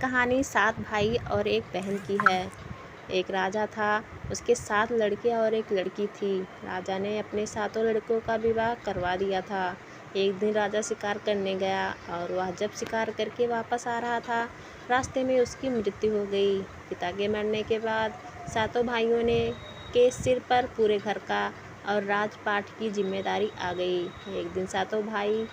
कहानी 7 भाई और एक बहन की है। एक राजा था, उसके 7 लड़के और एक लड़की थी। राजा ने अपने सातों लड़कों का विवाह करवा दिया था। एक दिन राजा शिकार करने गया और वह जब शिकार करके वापस आ रहा था, रास्ते में उसकी मृत्यु हो गई। पिता के मरने के बाद सातों भाइयों ने के सिर पर पूरे घर का और राजपाट की जिम्मेदारी आ गई। एक दिन सातों भाई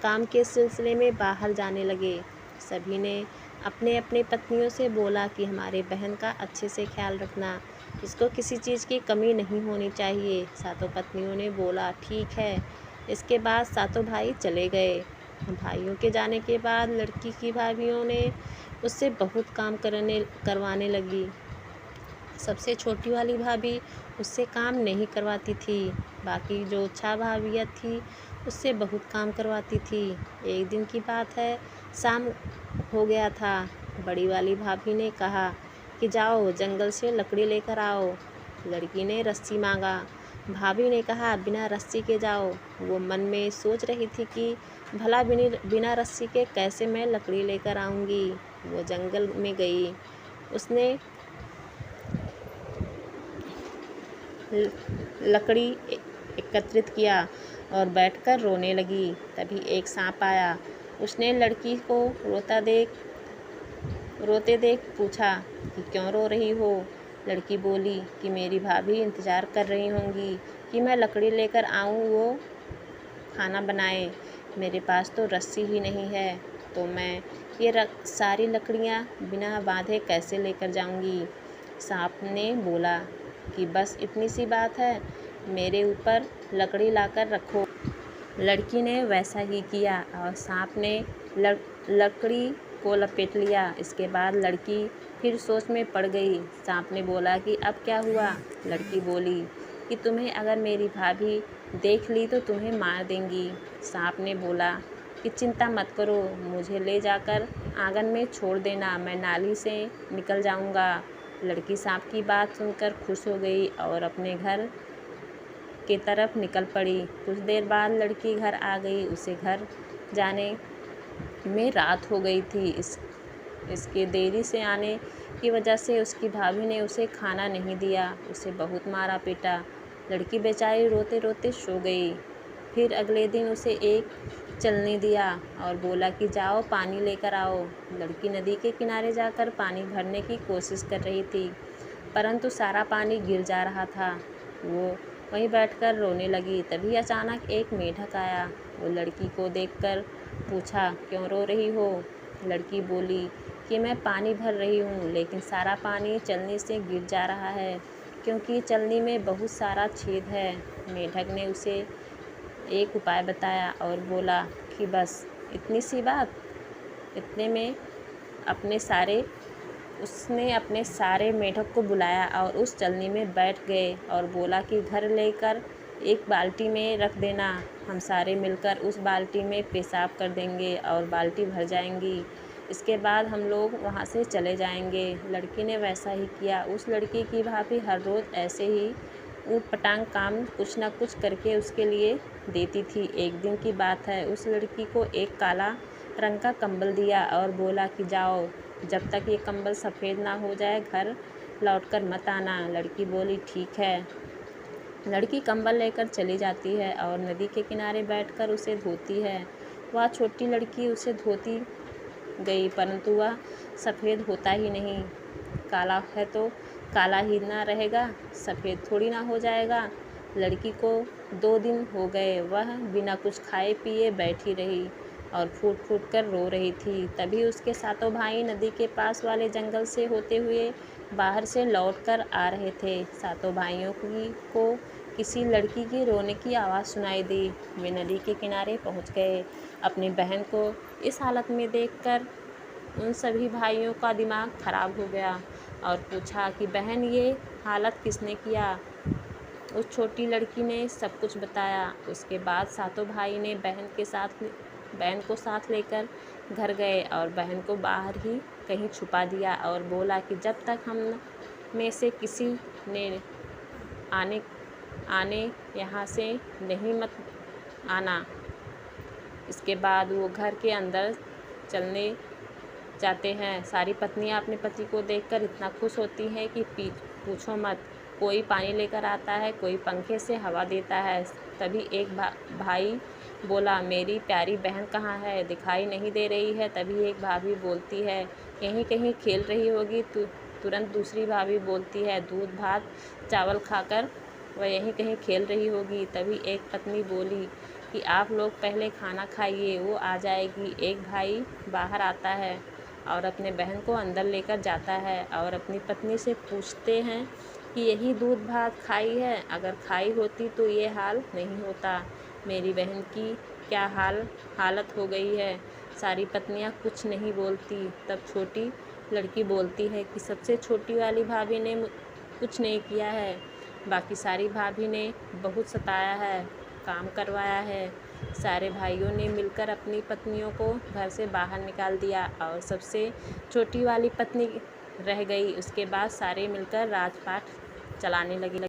काम के सिलसिले में बाहर जाने लगे। सभी ने अपने अपने पत्नियों से बोला कि हमारे बहन का अच्छे से ख्याल रखना, इसको किसी चीज़ की कमी नहीं होनी चाहिए। सातों पत्नियों ने बोला ठीक है। इसके बाद सातों भाई चले गए। भाइयों के जाने के बाद लड़की की भाभियों ने उससे बहुत काम करवाने लगी। सबसे छोटी वाली भाभी उससे काम नहीं करवाती थी। बाकी जो 6 भाभियाँ थी उससे बहुत काम करवाती थी। एक दिन की बात है, शाम हो गया था। बड़ी वाली भाभी ने कहा कि जाओ जंगल से लकड़ी लेकर आओ। लड़की ने रस्सी मांगा। भाभी ने कहा बिना रस्सी के जाओ। वो मन में सोच रही थी कि भला बिना रस्सी के कैसे मैं लकड़ी लेकर आऊँगी। वो जंगल में गई। उसने लकड़ी एकत्रित किया और बैठकर रोने लगी। तभी एक सांप आया। उसने लड़की को रोते देख पूछा कि क्यों रो रही हो। लड़की बोली कि मेरी भाभी इंतज़ार कर रही होंगी कि मैं लकड़ी लेकर आऊँ, वो खाना बनाए। मेरे पास तो रस्सी ही नहीं है, तो मैं ये सारी लकड़ियाँ बिना बांधे कैसे लेकर जाऊँगी। सांप ने बोला कि बस इतनी सी बात है, मेरे ऊपर लकड़ी लाकर रखो। लड़की ने वैसा ही किया और सांप ने लकड़ी को लपेट लिया। इसके बाद लड़की फिर सोच में पड़ गई। सांप ने बोला कि अब क्या हुआ। लड़की बोली कि तुम्हें अगर मेरी भाभी देख ली तो तुम्हें मार देंगी। सांप ने बोला कि चिंता मत करो, मुझे ले जाकर आंगन में छोड़ देना, मैं नाली से निकल जाऊंगा। लड़की सांप की बात सुनकर खुश हो गई और अपने घर की तरफ निकल पड़ी। कुछ देर बाद लड़की घर आ गई। उसे घर जाने में रात हो गई थी। इसके देरी से आने की वजह से उसकी भाभी ने उसे खाना नहीं दिया, उसे बहुत मारा पीटा। लड़की बेचारी रोते रोते सो गई। फिर अगले दिन उसे एक चलनी दिया और बोला कि जाओ पानी लेकर आओ। लड़की नदी के किनारे जाकर पानी भरने की कोशिश कर रही थी, परंतु सारा पानी गिर जा रहा था। वो वहीं बैठकर रोने लगी। तभी अचानक एक मेढक आया। वो लड़की को देखकर पूछा क्यों रो रही हो। लड़की बोली कि मैं पानी भर रही हूँ, लेकिन सारा पानी चलनी से गिर जा रहा है क्योंकि चलनी में बहुत सारा छेद है। मेढक ने उसे एक उपाय बताया और बोला कि बस इतनी सी बात। इतने में उसने अपने सारे मेढक को बुलाया और उस चलनी में बैठ गए और बोला कि घर लेकर एक बाल्टी में रख देना, हम सारे मिलकर उस बाल्टी में पेशाब कर देंगे और बाल्टी भर जाएंगी। इसके बाद हम लोग वहाँ से चले जाएंगे। लड़की ने वैसा ही किया। उस लड़की की भाभी हर रोज़ ऐसे ही ऊट-पटांग काम कुछ न कुछ करके उसके लिए देती थी। एक दिन की बात है, उस लड़की को एक काला रंग का कंबल दिया और बोला कि जाओ, जब तक ये कंबल सफ़ेद ना हो जाए घर लौटकर मत आना। लड़की बोली ठीक है। लड़की कंबल लेकर चली जाती है और नदी के किनारे बैठकर उसे धोती है। वह छोटी लड़की उसे धोती गई, परंतु वह सफ़ेद होता ही नहीं। काला है तो काला ही ना रहेगा, सफ़ेद थोड़ी ना हो जाएगा। लड़की को 2 दिन हो गए, वह बिना कुछ खाए पिए बैठी रही और फूट फूट कर रो रही थी। तभी उसके सातों भाई नदी के पास वाले जंगल से होते हुए बाहर से लौट कर आ रहे थे। सातों भाइयों को किसी लड़की की रोने की आवाज़ सुनाई दी। वे नदी के किनारे पहुंच गए। अपनी बहन को इस हालत में देखकर उन सभी भाइयों का दिमाग खराब हो गया और पूछा कि बहन, ये हालत किसने किया। उस छोटी लड़की ने सब कुछ बताया। उसके बाद सातों भाई ने बहन को साथ लेकर घर गए और बहन को बाहर ही कहीं छुपा दिया और बोला कि जब तक हम में से किसी ने आने यहाँ से नहीं मत आना। इसके बाद वो घर के अंदर चलने जाते हैं। सारी पत्नियां अपने पति को देखकर इतना खुश होती हैं कि पूछो मत। कोई पानी लेकर आता है, कोई पंखे से हवा देता है। तभी एक भाई बोला, मेरी प्यारी बहन कहाँ है, दिखाई नहीं दे रही है। तभी एक भाभी बोलती है, यहीं कहीं खेल रही होगी। तुरंत दूसरी भाभी बोलती है, दूध भात चावल खाकर वह यहीं कहीं खेल रही होगी। तभी एक पत्नी बोली कि आप लोग पहले खाना खाइए, वो आ जाएगी। एक भाई बाहर आता है और अपने बहन को अंदर लेकर जाता है और अपनी पत्नी से पूछते हैं कि यही दूध भात खाई है, अगर खाई होती तो ये हाल नहीं होता। मेरी बहन की क्या हालत हो गई है। सारी पत्नियां कुछ नहीं बोलती। तब छोटी लड़की बोलती है कि सबसे छोटी वाली भाभी ने कुछ नहीं किया है, बाकी सारी भाभी ने बहुत सताया है, काम करवाया है। सारे भाइयों ने मिलकर अपनी पत्नियों को घर से बाहर निकाल दिया और सबसे छोटी वाली पत्नी रह गई। उसके बाद सारे मिलकर राजपाट चलाने लगे।